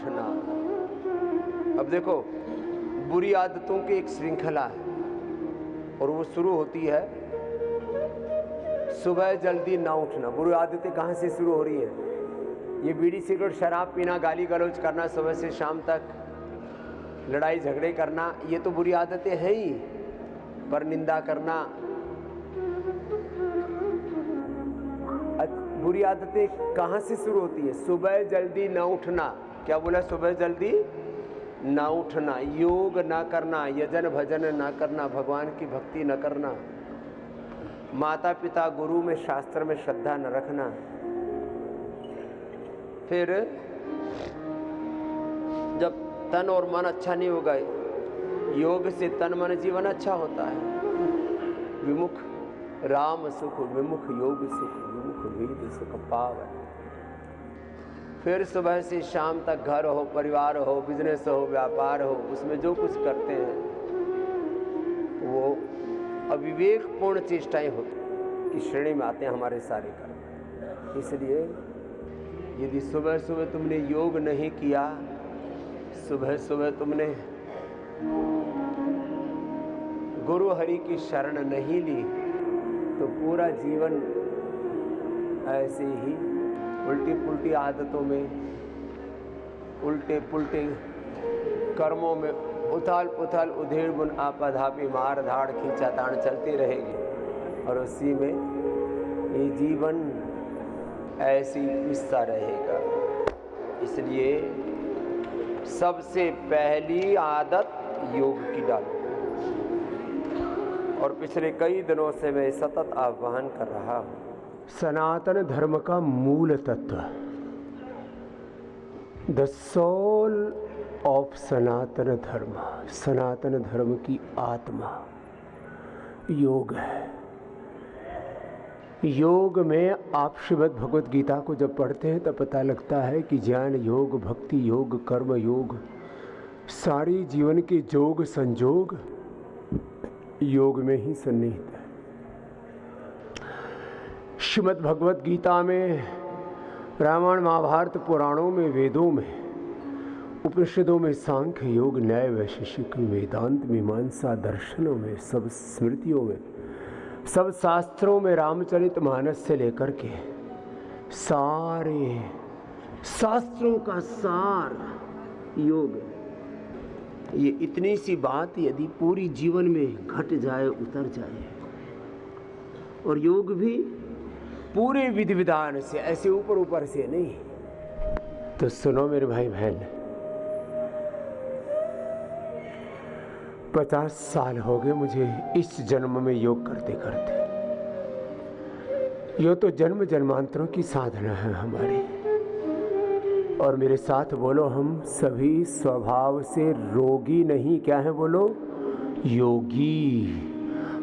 उठना। अब देखो, बुरी आदतों की एक श्रृंखला है और वो शुरू होती है सुबह जल्दी ना उठना। बुरी आदतें कहाँ से शुरू हो रही हैं? ये बीड़ी सिगरेट शराब पीना, गाली गलौज करना, सुबह से शाम तक लड़ाई झगड़े करना, ये तो बुरी आदतें हैं ही। पर निंदा करना, बुरी आदतें कहाँ से शुरू होती है? सुबह जल्दी ना उठना। क्या बोला? सुबह जल्दी ना उठना, योग ना करना, यजन भजन ना करना, भगवान की भक्ति न करना, माता पिता गुरु में शास्त्र में श्रद्धा न रखना। फिर जब तन और मन अच्छा नहीं होगा, योग से तन मन जीवन अच्छा होता है। विमुख राम सुख, विमुख योग सुख, विमुख वेद सुख पावन। फिर सुबह से शाम तक घर हो, परिवार हो, बिजनेस हो, व्यापार हो, उसमें जो कुछ करते हैं वो अविवेकपूर्ण चेष्टाएं होती की श्रेणी में आते हैं हमारे सारे कर्म। इसलिए यदि सुबह सुबह तुमने योग नहीं किया, सुबह सुबह तुमने गुरु हरि की शरण नहीं ली, तो पूरा जीवन ऐसे ही उल्टी पुल्टी आदतों में, उल्टे पुल्टे कर्मों में उथल पुथल उधेड़ बुन आपाधापी मार धाड़ खींचा ताड़ चलती रहेगी और उसी में ये जीवन ऐसी पिसता रहेगा। इसलिए सबसे पहली आदत योग की डालो। और पिछले कई दिनों से मैं सतत आह्वान कर रहा हूँ, सनातन धर्म का मूल तत्व, द सोल ऑफ सनातन धर्म, सनातन धर्म की आत्मा योग है। योग में आप श्रीमद् भगवद गीता को जब पढ़ते हैं तब पता लगता है कि ज्ञान योग, भक्ति योग, कर्म योग, सारी जीवन के जोग संजोग योग में ही सन्निहित है। श्रीमद् भगवद गीता में, रामायण महाभारत पुराणों में, वेदों में, उपनिषदों में, सांख्य योग, न्याय वैशेषिक, वेदांत, मीमांसा, दर्शनों में, सब स्मृतियों में, सब शास्त्रों में, रामचरितमानस से लेकर के सारे शास्त्रों का सार योग है। ये इतनी सी बात यदि पूरी जीवन में घट जाए, उतर जाए, और योग भी पूरे विधि विधान से, ऐसे ऊपर ऊपर से नहीं, तो सुनो मेरे भाई बहन, 50 साल हो गए मुझे इस जन्म में योग करते करते। यो तो जन्म जन्मांतरों की साधना है हमारी। और मेरे साथ बोलो, हम सभी स्वभाव से रोगी नहीं, क्या है बोलो? योगी।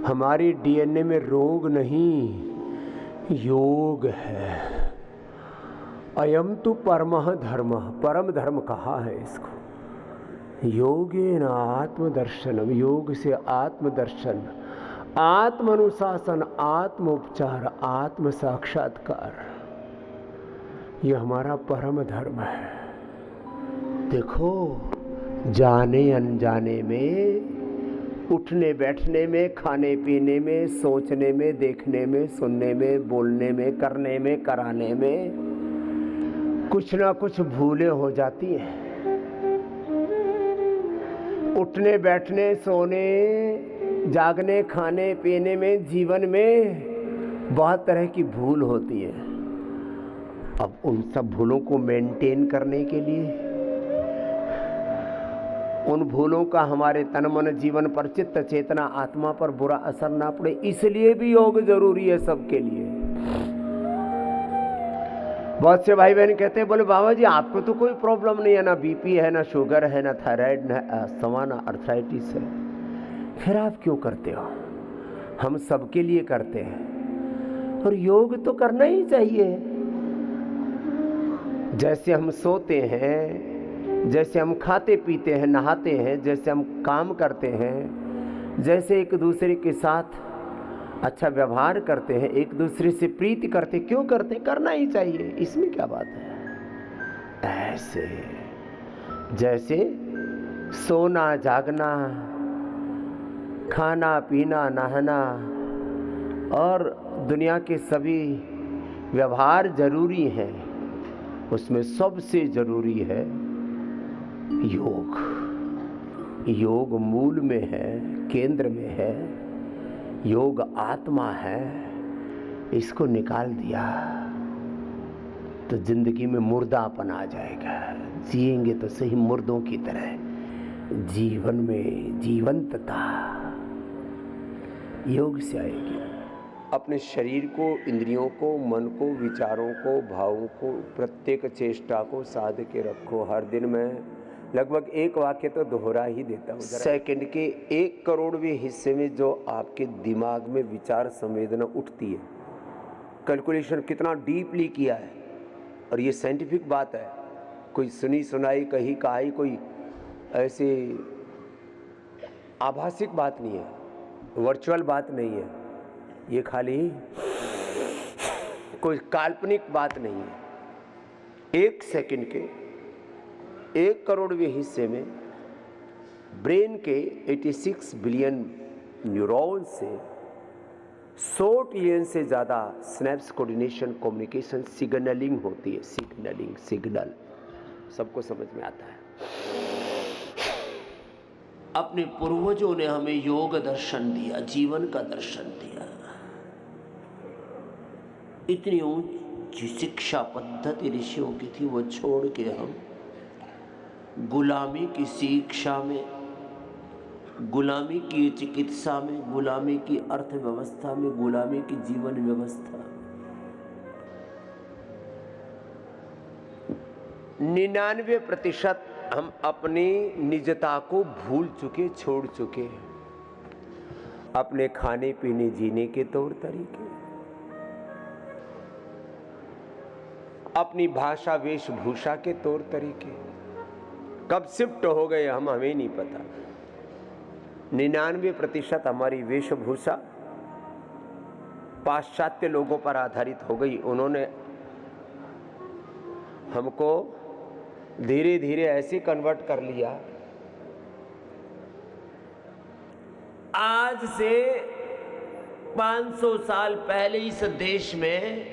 हमारे डीएनए में रोग नहीं, योग है। अयम तो परमः धर्म, परम धर्म कहा है इसको। योगेन आत्मदर्शनम, योग से आत्मदर्शन, आत्म अनुशासन, आत्मोपचार, आत्म साक्षात्कार, यह हमारा परम धर्म है। देखो, जाने अनजाने में, उठने बैठने में, खाने पीने में, सोचने में, देखने में, सुनने में, बोलने में, करने में, कराने में कुछ ना कुछ भूलें हो जाती हैं। उठने बैठने, सोने, जागने, खाने पीने में, जीवन में बहुत तरह की भूल होती है। अब उन सब भूलों को मेंटेन करने के लिए, उन भूलों का हमारे तन मन जीवन पर, चित्त चेतना आत्मा पर बुरा असर ना पड़े, इसलिए भी योग जरूरी है सबके लिए। बहुत से भाई बहन कहते हैं, बोले बाबा जी आपको तो कोई प्रॉब्लम नहीं है, ना बीपी है, ना शुगर है, ना थायराइड, ना अस्थमा, ना अर्थराइटिस है, फिर आप क्यों करते हो? हम सबके लिए करते हैं और योग तो करना ही चाहिए। जैसे हम सोते हैं, जैसे हम खाते पीते हैं, नहाते हैं, जैसे हम काम करते हैं, जैसे एक दूसरे के साथ अच्छा व्यवहार करते हैं, एक दूसरे से प्रीति करते, क्यों करते? करना ही चाहिए, इसमें क्या बात है। ऐसे जैसे सोना जागना, खाना पीना नहाना और दुनिया के सभी व्यवहार जरूरी हैं, उसमें सबसे जरूरी है योग। योग मूल में है, केंद्र में है। योग आत्मा है। इसको निकाल दिया तो जिंदगी में मुर्दापन आ जाएगा। जिएंगे तो सही मुर्दों की तरह। जीवन में जीवंतता योग से आएगी। अपने शरीर को, इंद्रियों को, मन को, विचारों को, भावों को, प्रत्येक चेष्टा को साध के रखो। हर दिन मैं लगभग एक वाक्य तो दोहरा ही देता हूँ। सेकंड के 1 करोड़वें हिस्से में जो आपके दिमाग में विचार संवेदना उठती है, कैलकुलेशन कितना डीपली किया है। और ये साइंटिफिक बात है, कोई सुनी सुनाई कही कहाई, कोई ऐसे आभासिक बात नहीं है, वर्चुअल बात नहीं है, ये खाली कोई काल्पनिक बात नहीं है। 1 सेकंड के 1 करोड़वें हिस्से में ब्रेन के 86 बिलियन न्यूरॉन से 100 ट्रिलियन से ज़्यादा स्नैप्स, कोऑर्डिनेशन, कम्युनिकेशन, सिग्नलिंग होती है। सिग्नल सबको समझ में आता है। अपने पूर्वजों ने हमें योग दर्शन दिया, जीवन का दर्शन दिया। इतनी ऊंची शिक्षा पद्धति ऋषियों की थी, वो छोड़ के हम गुलामी की शिक्षा में, गुलामी की चिकित्सा में, गुलामी की अर्थव्यवस्था में, गुलामी की जीवन व्यवस्था। 99% हम अपनी निजता को भूल चुके, छोड़ चुके। अपने खाने पीने जीने के तौर तरीके, अपनी भाषा वेशभूषा के तौर तरीके कब शिफ्ट हो गए हमें नहीं पता। 99% हमारी वेशभूषा पाश्चात्य लोगों पर आधारित हो गई। उन्होंने हमको धीरे धीरे ऐसे कन्वर्ट कर लिया। आज से 500 साल पहले इस देश में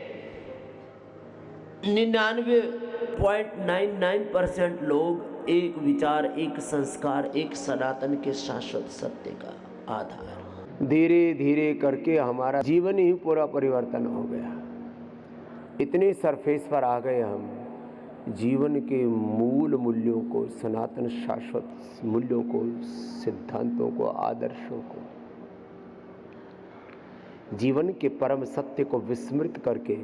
99.99% लोग एक विचार, एक संस्कार, एक सनातन के शाश्वत सत्य का आधार। धीरे धीरे करके हमारा जीवन ही पूरा परिवर्तन हो गया। इतने सरफेस पर आ गए हम, जीवन के मूल मूल्यों को, सनातन शाश्वत मूल्यों को, सिद्धांतों को, आदर्शों को, जीवन के परम सत्य को विस्मृत करके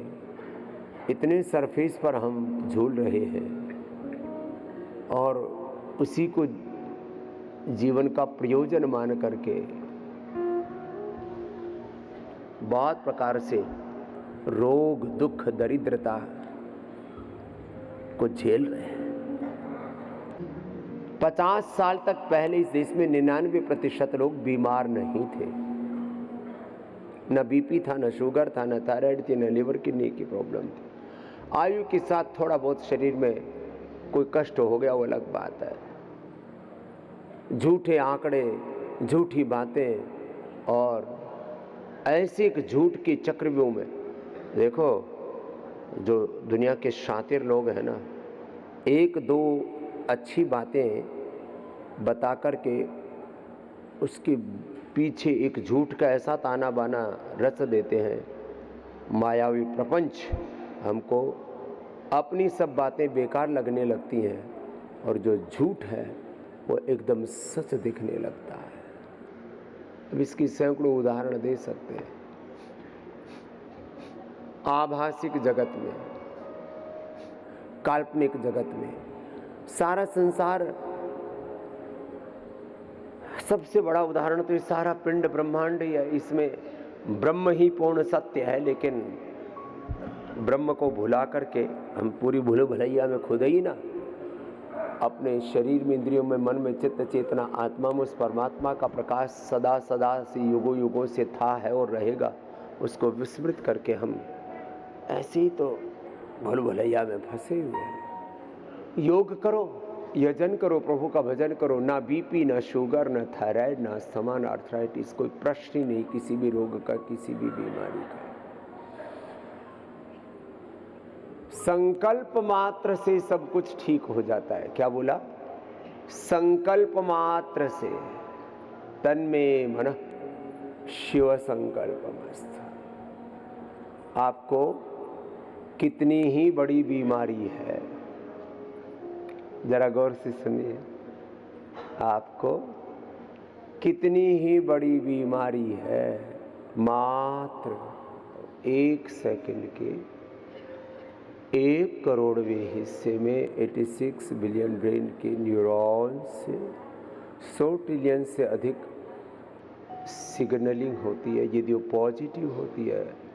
इतने सरफेस पर हम झूल रहे हैं और उसी को जीवन का प्रयोजन मान करके बहुत प्रकार से रोग, दुख, दरिद्रता को झेल रहे हैं। 50 साल तक पहले इस देश में 99% लोग बीमार नहीं थे। न बीपी था, न शुगर था, न थायराइड थी, न लिवर किडनी की प्रॉब्लम थी। आयु के साथ थोड़ा बहुत शरीर में कोई कष्ट हो गया, वो अलग बात है। झूठे आंकड़े, झूठी बातें और ऐसे एक झूठ के चक्रव्यूह में देखो, जो दुनिया के शातिर लोग हैं ना, 1-2 अच्छी बातें बता कर के उसके पीछे एक झूठ का ऐसा ताना बाना रच देते हैं। मायावी प्रपंच हमको अपनी सब बातें बेकार लगने लगती हैं और जो झूठ है वो एकदम सच दिखने लगता है। अब इसकी सैकड़ों उदाहरण दे सकते हैं। आभासिक जगत में, काल्पनिक जगत में सारा संसार, सबसे बड़ा उदाहरण तो ये सारा पिंड ब्रह्मांड ही है। इसमें ब्रह्म ही पूर्ण सत्य है, लेकिन ब्रह्म को भुला करके हम पूरी भूल भुलैया में खुद ही ना अपने शरीर में, इंद्रियों में, मन में, चित्त चेतना, आत्मा में उस परमात्मा का प्रकाश सदा सदा से युगों युगों से था, है और रहेगा, उसको विस्मृत करके हम ऐसे ही तो भूल भुलैया में फंसे हुए हैं। योग करो, यजन करो, प्रभु का भजन करो, ना बीपी, ना शुगर, ना थायराइड, ना अस्थमा, ना आर्थराइटिस, कोई प्रश्न ही नहीं किसी भी रोग का, किसी भी बीमारी का। संकल्प मात्र से सब कुछ ठीक हो जाता है। क्या बोला? संकल्प मात्र से। तन्मे मनः शिव संकल्पमस्तु। आपको कितनी ही बड़ी बीमारी है, जरा गौर से सुनिए, आपको कितनी ही बड़ी बीमारी है, मात्र 1 सेकंड के 1 करोड़वें हिस्से में 86 बिलियन ब्रेन के न्यूरॉन से 100 ट्रिलियन से अधिक सिग्नलिंग होती है। यदि वो पॉजिटिव होती है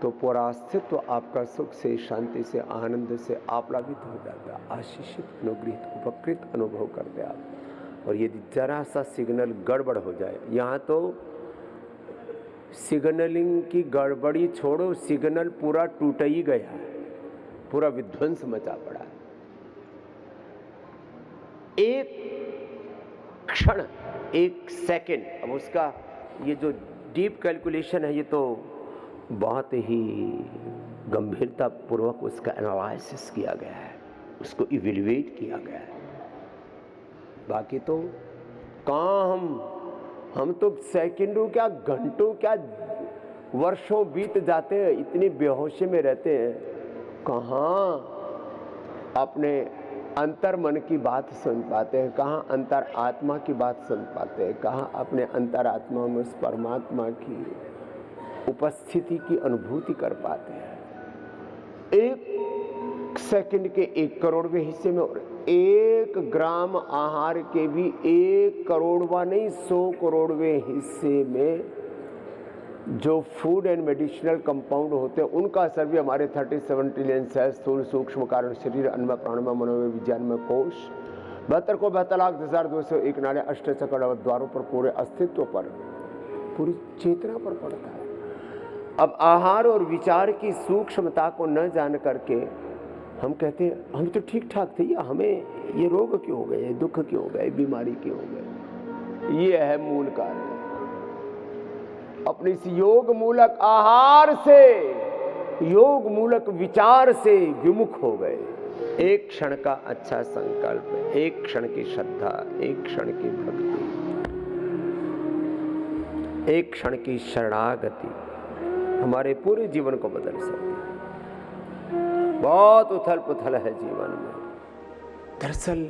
तो पूरा अस्तित्व आपका सुख से, शांति से, आनंद से आप्लावित हो जाता है, आशीषित, अनुग्रहित, उपकृत अनुभव करते आप। और यदि जरा सा सिग्नल गड़बड़ हो जाए, यहाँ तो सिग्नलिंग की गड़बड़ी छोड़ो, सिग्नल पूरा टूट ही गया है, पूरा विध्वंस मचा पड़ा है। एक क्षण, 1 सेकंड, अब उसका ये जो डीप कैलकुलेशन है, ये तो बहुत ही गंभीरता पूर्वक उसका एनालिसिस किया गया है, उसको इवेल्युएट किया गया है। बाकी तो कहाँ हम तो सेकंडों क्या, घंटों क्या, वर्षों बीत जाते हैं, इतनी बेहोशी में रहते हैं, कहाँ अपने अंतर मन की बात सुन पाते हैं, कहाँ अंतर आत्मा की बात सुन पाते हैं, कहाँ अपने अंतर आत्मा में उस परमात्मा की उपस्थिति की अनुभूति कर पाते हैं। 1 सेकंड के 1 करोड़वें हिस्से में, और 1 ग्राम आहार के भी 1 करोड़वा नहीं 100 करोड़वें हिस्से में जो फूड एंड मेडिसिनल कंपाउंड होते हैं, उनका असर भी हमारे 37 ट्रिलियन सेल्स, स्थूल सूक्ष्म कारण शरीर, अन्नमय, प्राणमय, मनोमय, विज्ञानमय कोश, 72 को 72,10,201 नाड़े, 68 द्वारों पर, पूरे अस्तित्व पर, पूरी चेतना पर पड़ता है। अब आहार और विचार की सूक्ष्मता को न जान करके हम कहते हैं हम तो ठीक ठाक थे, या हमें ये रोग क्यों हो गए, दुख क्यों हो गए, बीमारी क्यों हो गए। ये है मूल कारण। अपने इस योग मूलक आहार से, योग मूलक विचार से विमुख हो गए। एक क्षण का अच्छा संकल्प, एक क्षण की श्रद्धा, एक क्षण की भक्ति, एक क्षण की शरणागति हमारे पूरे जीवन को बदल सकती है। बहुत उथल पुथल है जीवन में। दरअसल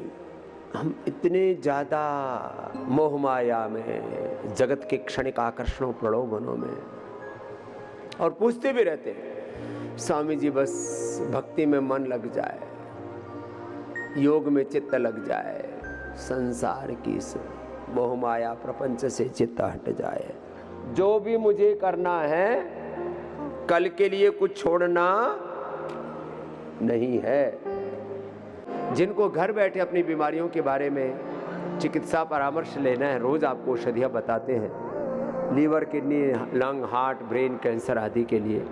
हम इतने ज़्यादा मोह माया में, जगत के क्षणिक आकर्षणों प्रलोभनों में, और पूछते भी रहते हैं स्वामी जी बस भक्ति में मन लग जाए, योग में चित्त लग जाए, संसार की मोह माया प्रपंच से चित्त हट जाए, जो भी मुझे करना है कल के लिए कुछ छोड़ना नहीं है। जिनको घर बैठे अपनी बीमारियों के बारे में चिकित्सा परामर्श लेना है, रोज आपको औषधियाँ बताते हैं, liver, kidney, lung, heart, brain cancer आदि के लिए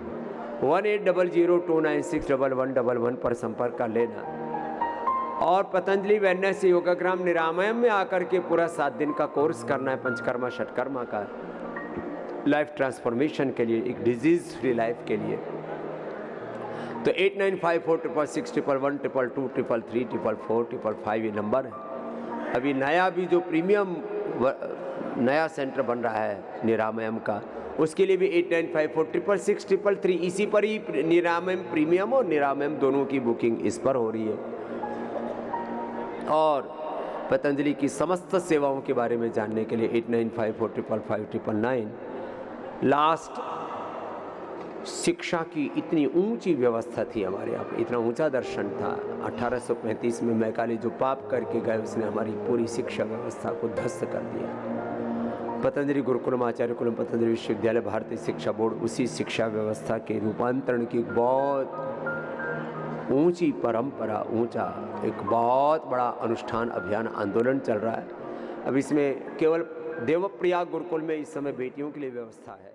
180029611111 पर संपर्क कर लेना। और पतंजलि वेलनेस योगाग्राम निरामयम में आकर के पूरा 7 दिन का कोर्स करना है, पंचकर्मा षटकर्मा का, लाइफ ट्रांसफॉर्मेशन के लिए, एक डिजीज फ्री लाइफ के लिए। तो 895466111122333344 ये नंबर है। अभी नया भी जो प्रीमियम नया सेंटर बन रहा है निरामयम का, उसके लिए भी 8954666333, इसी पर ही निरामयम प्रीमियम और निरामयम दोनों की बुकिंग इस पर हो रही है। और पतंजलि की समस्त सेवाओं के बारे में जानने के लिए 8954555999। लास्ट शिक्षा की इतनी ऊंची व्यवस्था थी हमारे यहाँ पे, इतना ऊंचा दर्शन था। 1835 में मैकाले जो पाप करके गए, उसने हमारी पूरी शिक्षा व्यवस्था को ध्वस्त कर दिया। पतंजलि गुरुकुलम, आचार्य कुलम, पतंजलि विश्वविद्यालय, भारतीय शिक्षा बोर्ड, उसी शिक्षा व्यवस्था के रूपांतरण की बहुत ऊंची परंपरा, ऊंचा एक बहुत बड़ा अनुष्ठान, अभियान, आंदोलन चल रहा है। अब इसमें केवल देवप्रयाग गुरुकुल में इस समय बेटियों के लिए व्यवस्था है।